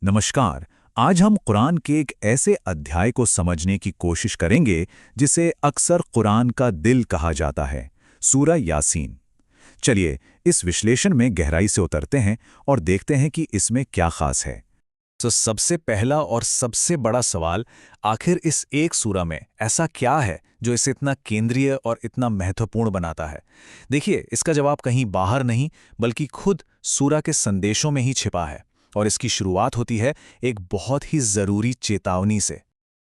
नमस्कार। आज हम कुरान के एक ऐसे अध्याय को समझने की कोशिश करेंगे जिसे अक्सर कुरान का दिल कहा जाता है, सूरा यासीन। चलिए इस विश्लेषण में गहराई से उतरते हैं और देखते हैं कि इसमें क्या खास है। तो सबसे पहला और सबसे बड़ा सवाल, आखिर इस एक सूरा में ऐसा क्या है जो इसे इतना केंद्रीय और इतना महत्वपूर्ण बनाता है? देखिए, इसका जवाब कहीं बाहर नहीं बल्कि खुद सूरा के संदेशों में ही छिपा है। और इसकी शुरुआत होती है एक बहुत ही जरूरी चेतावनी से।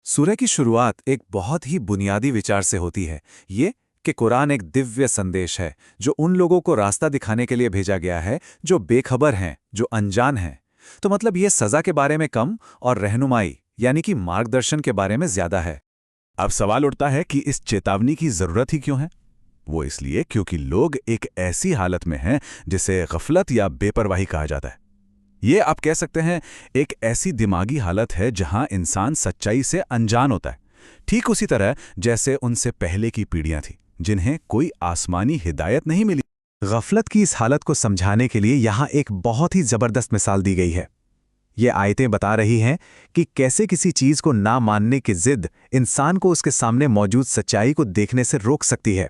सूरह की शुरुआत एक बहुत ही बुनियादी विचार से होती है, ये कि कुरान एक दिव्य संदेश है जो उन लोगों को रास्ता दिखाने के लिए भेजा गया है जो बेखबर हैं, जो अनजान हैं। तो मतलब ये सज़ा के बारे में कम और रहनुमाई यानी कि मार्गदर्शन के बारे में ज़्यादा है। अब सवाल उठता है कि इस चेतावनी की जरूरत ही क्यों है? वो इसलिए क्योंकि लोग एक ऐसी हालत में हैं जिसे गफलत या बेपरवाही कहा जाता है। ये आप कह सकते हैं एक ऐसी दिमागी हालत है जहां इंसान सच्चाई से अनजान होता है, ठीक उसी तरह जैसे उनसे पहले की पीढ़ियां थीं जिन्हें कोई आसमानी हिदायत नहीं मिली। गफलत की इस हालत को समझाने के लिए यहाँ एक बहुत ही ज़बरदस्त मिसाल दी गई है। ये आयतें बता रही हैं कि कैसे किसी चीज़ को ना मानने की जिद इंसान को उसके सामने मौजूद सच्चाई को देखने से रोक सकती है।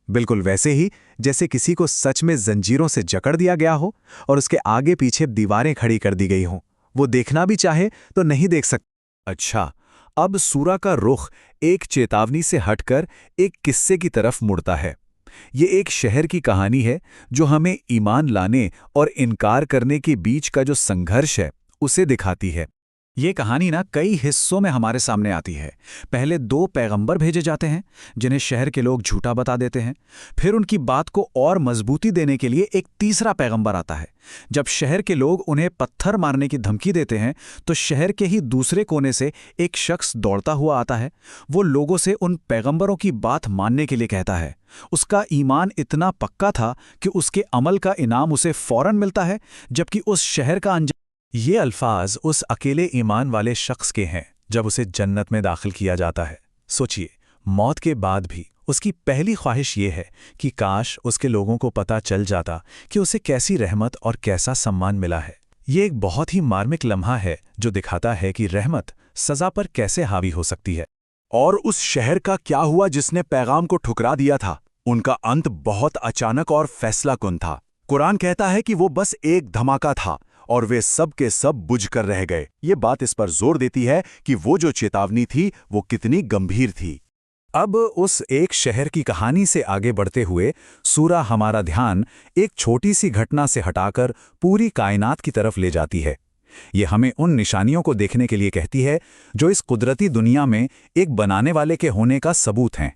बिल्कुल वैसे ही जैसे किसी को सच में जंजीरों से जकड़ दिया गया हो और उसके आगे पीछे दीवारें खड़ी कर दी गई हों, वो देखना भी चाहे तो नहीं देख सकता। अच्छा, अब सूरा का रुख एक चेतावनी से हटकर एक किस्से की तरफ मुड़ता है। ये एक शहर की कहानी है जो हमें ईमान लाने और इनकार करने के बीच का जो संघर्ष है उसे दिखाती है। ये कहानी ना कई हिस्सों में हमारे सामने आती है। पहले दो पैगंबर भेजे जाते हैं जिन्हें शहर के लोग झूठा बता देते हैं। फिर उनकी बात को और मजबूती देने के लिए एक तीसरा पैगंबर आता है। जब शहर के लोग उन्हें पत्थर मारने की धमकी देते हैं तो शहर के ही दूसरे कोने से एक शख्स दौड़ता हुआ आता है। वो लोगों से उन पैगंबरों की बात मानने के लिए कहता है। उसका ईमान इतना पक्का था कि उसके अमल का इनाम उसे फौरन मिलता है, जबकि उस शहर का ये अल्फाज उस अकेले ईमान वाले शख्स के हैं जब उसे जन्नत में दाखिल किया जाता है। सोचिए, मौत के बाद भी उसकी पहली ख्वाहिश ये है कि काश उसके लोगों को पता चल जाता कि उसे कैसी रहमत और कैसा सम्मान मिला है। ये एक बहुत ही मार्मिक लम्हा है जो दिखाता है कि रहमत सज़ा पर कैसे हावी हो सकती है। और उस शहर का क्या हुआ जिसने पैगाम को ठुकरा दिया था? उनका अंत बहुत अचानक और फैसलाकुन था। कुरान कहता है कि वो बस एक धमाका था और वे सब के सब बुझ कर रह गए। ये बात इस पर जोर देती है कि वो जो चेतावनी थी वो कितनी गंभीर थी। अब उस एक शहर की कहानी से आगे बढ़ते हुए सूरा हमारा ध्यान एक छोटी सी घटना से हटाकर पूरी कायनात की तरफ ले जाती है। ये हमें उन निशानियों को देखने के लिए कहती है जो इस कुदरती दुनिया में एक बनाने वाले के होने का सबूत हैं।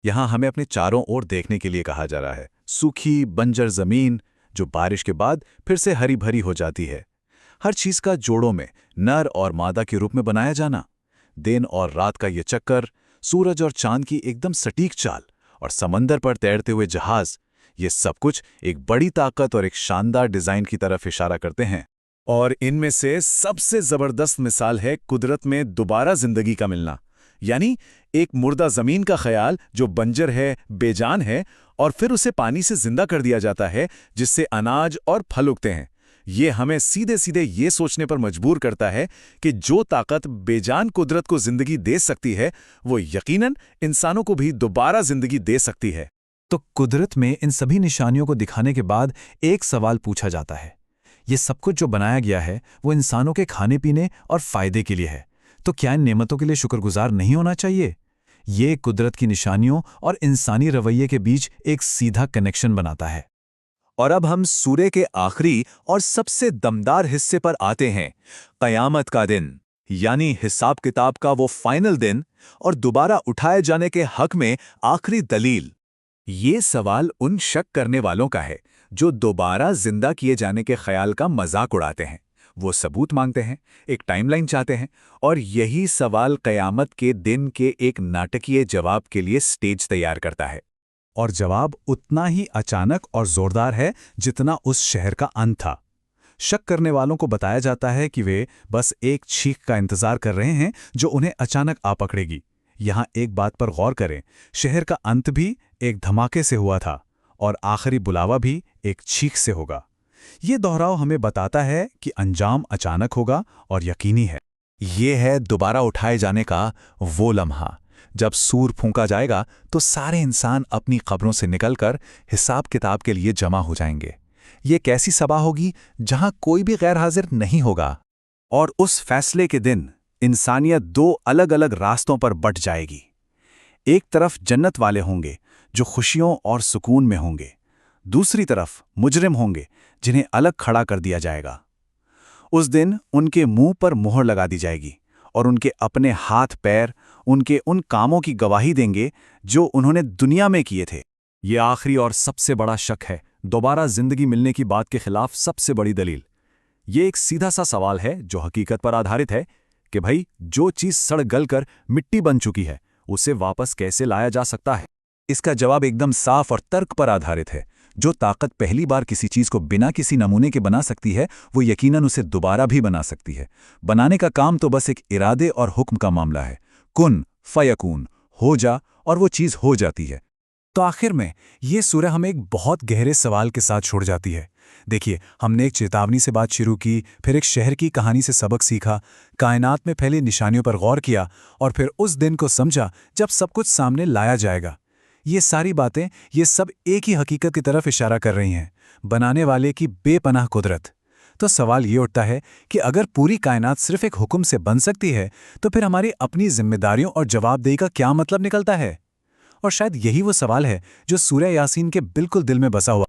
यहाँ हमें अपने चारों ओर देखने के लिए कहा जा रहा है। सूखी बंजर जमीन जो बारिश के बाद फिर से हरी भरी हो जाती है। हर चीज का जोड़ों में नर और मादा के रूप में बनाया जाना, दिन और रात का ये चक्कर, सूरज और चांद की एकदम सटीक चाल और समंदर पर तैरते हुए जहाज, ये सब कुछ एक बड़ी ताकत और एक शानदार डिजाइन की तरफ इशारा करते हैं। और इनमें से सबसे जबरदस्त मिसाल है कुदरत में दोबारा जिंदगी का मिलना। यानी एक मुर्दा जमीन का ख्याल जो बंजर है, बेजान है, और फिर उसे पानी से जिंदा कर दिया जाता है जिससे अनाज और फल उगते हैं। ये हमें सीधे सीधे ये सोचने पर मजबूर करता है कि जो ताकत बेजान कुदरत को जिंदगी दे सकती है वो यकीनन इंसानों को भी दोबारा जिंदगी दे सकती है। तो कुदरत में इन सभी निशानियों को दिखाने के बाद एक सवाल पूछा जाता है, ये सब कुछ जो बनाया गया है वो इंसानों के खाने पीने और फायदे के लिए है, तो क्या इन नेमतों के लिए शुक्रगुजार नहीं होना चाहिए? ये कुदरत की निशानियों और इंसानी रवैये के बीच एक सीधा कनेक्शन बनाता है। और अब हम सूरे के आखिरी और सबसे दमदार हिस्से पर आते हैं, क़यामत का दिन, यानी हिसाब किताब का वो फाइनल दिन और दोबारा उठाए जाने के हक में आखिरी दलील। ये सवाल उन शक करने वालों का है जो दोबारा जिंदा किए जाने के ख्याल का मजाक उड़ाते हैं। वो सबूत मांगते हैं, एक टाइमलाइन चाहते हैं, और यही सवाल क़यामत के दिन के एक नाटकीय जवाब के लिए स्टेज तैयार करता है। और जवाब उतना ही अचानक और जोरदार है जितना उस शहर का अंत था। शक करने वालों को बताया जाता है कि वे बस एक चीख का इंतजार कर रहे हैं जो उन्हें अचानक आ पकड़ेगी। यहाँ एक बात पर गौर करें, शहर का अंत भी एक धमाके से हुआ था और आखिरी बुलावा भी एक चीख से होगा। ये दोहराव हमें बताता है कि अंजाम अचानक होगा और यकीनी है। ये है दोबारा उठाए जाने का वो लम्हा। जब सूर फूंका जाएगा तो सारे इंसान अपनी कब्रों से निकलकर हिसाब किताब के लिए जमा हो जाएंगे। ये कैसी सभा होगी जहां कोई भी गैर हाजिर नहीं होगा। और उस फैसले के दिन इंसानियत दो अलग-अलग रास्तों पर बट जाएगी। एक तरफ जन्नत वाले होंगे जो खुशियों और सुकून में होंगे, दूसरी तरफ मुजरिम होंगे जिन्हें अलग खड़ा कर दिया जाएगा। उस दिन उनके मुंह पर मुहर लगा दी जाएगी और उनके अपने हाथ पैर उनके उन कामों की गवाही देंगे जो उन्होंने दुनिया में किए थे। ये आखिरी और सबसे बड़ा शक है, दोबारा जिंदगी मिलने की बात के खिलाफ सबसे बड़ी दलील। ये एक सीधा सा सवाल है जो हकीकत पर आधारित है कि भाई जो चीज सड़ गल कर मिट्टी बन चुकी है उसे वापस कैसे लाया जा सकता है। इसका जवाब एकदम साफ और तर्क पर आधारित है। जो ताकत पहली बार किसी चीज को बिना किसी नमूने के बना सकती है वो यकीनन उसे दोबारा भी बना सकती है। बनाने का काम तो बस एक इरादे और हुक्म का मामला है। कुन फयकून, हो जा, और वो चीज हो जाती है। तो आखिर में ये सूरह हमें एक बहुत गहरे सवाल के साथ छोड़ जाती है। देखिए, हमने एक चेतावनी से बात शुरू की, फिर एक शहर की कहानी से सबक सीखा, कायनात में फैली निशानियों पर गौर किया और फिर उस दिन को समझा जब सब कुछ सामने लाया जाएगा। ये सारी बातें, ये सब एक ही हकीकत की तरफ इशारा कर रही हैं, बनाने वाले की बेपनाह कुदरत। तो सवाल ये उठता है कि अगर पूरी कायनात सिर्फ एक हुक्म से बन सकती है तो फिर हमारी अपनी जिम्मेदारियों और जवाबदेही का क्या मतलब निकलता है? और शायद यही वो सवाल है जो सूरह यासीन के बिल्कुल दिल में बसा हुआ